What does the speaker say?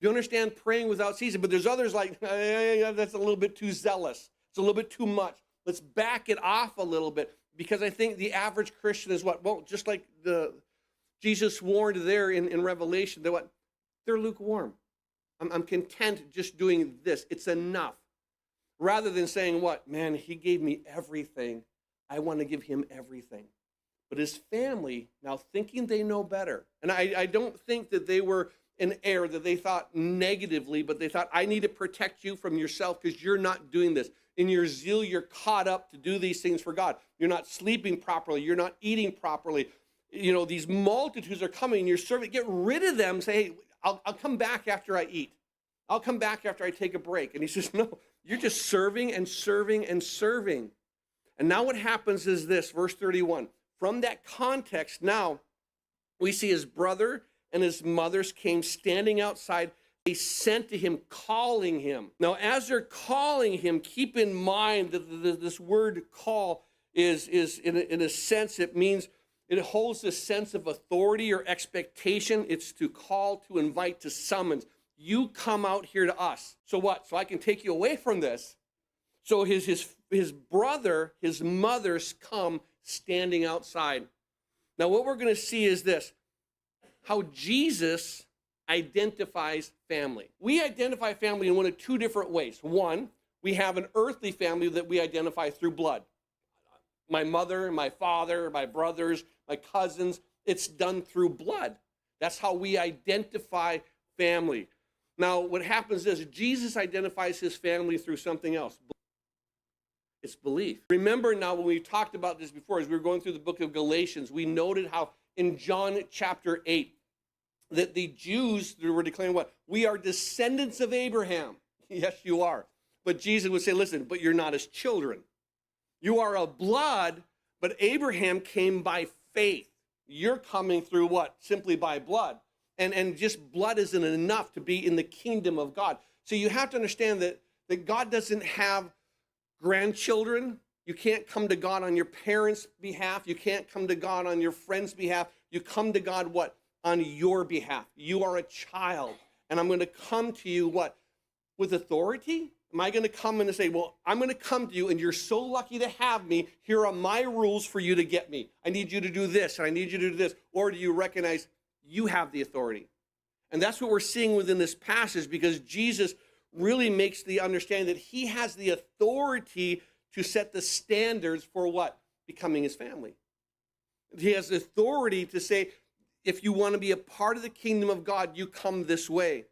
Do you understand praying without ceasing? But there's others like, that's a little bit too zealous. It's a little bit too much. Let's back it off a little bit, because I think the average Christian is what? Well, just like Jesus warned there in Revelation, that what? They're lukewarm. I'm content just doing this. It's enough. Rather than saying what? Man, he gave me everything. I want to give him everything. But his family, now thinking they know better, and I don't think that they were in error, that they thought negatively, but they thought, I need to protect you from yourself because you're not doing this. In your zeal, you're caught up to do these things for God. You're not sleeping properly. You're not eating properly. You know, these multitudes are coming, and you're serving. Get rid of them. Say, hey, I'll come back after I eat. I'll come back after I take a break. And he says, no, you're just serving and serving and serving. And now what happens is this, verse 31. From that context, now we see his brother and his mothers came standing outside. They sent to him, calling him. Now, as they're calling him, keep in mind that this word call is in a sense, it means, it holds a sense of authority or expectation. It's to call, to invite, to summons. You come out here to us. So what? So I can take you away from this. So his brother, his mothers come standing outside. Now what we're going to see is this, how Jesus identifies family. We identify family in one of two different ways. One, we have an earthly family that we identify through blood. My mother, my father, my brothers, my cousins, it's done through blood. That's how we identify family. Now, what happens is Jesus identifies his family through something else. It's belief. Remember now, when we talked about this before, as we were going through the book of Galatians, we noted how in John chapter 8, that the Jews were declaring what? We are descendants of Abraham. Yes, you are. But Jesus would say, listen, but you're not his children. You are of blood, but Abraham came by faith. You're coming through what? Simply by blood. And just blood isn't enough to be in the kingdom of God. So you have to understand that God doesn't have grandchildren. You can't come to God on your parents' behalf. You can't come to God on your friends' behalf. You come to God what? On your behalf. You are a child. And I'm going to come to you what? With authority? Am I going to come and say, well, I'm going to come to you and you're so lucky to have me. Here are my rules for you to get me. I need you to do this and I need you to do this. Or do you recognize you have the authority? And that's what we're seeing within this passage, because Jesus really makes the understanding that he has the authority to set the standards for what? Becoming his family. He has the authority to say, if you want to be a part of the kingdom of God, you come this way.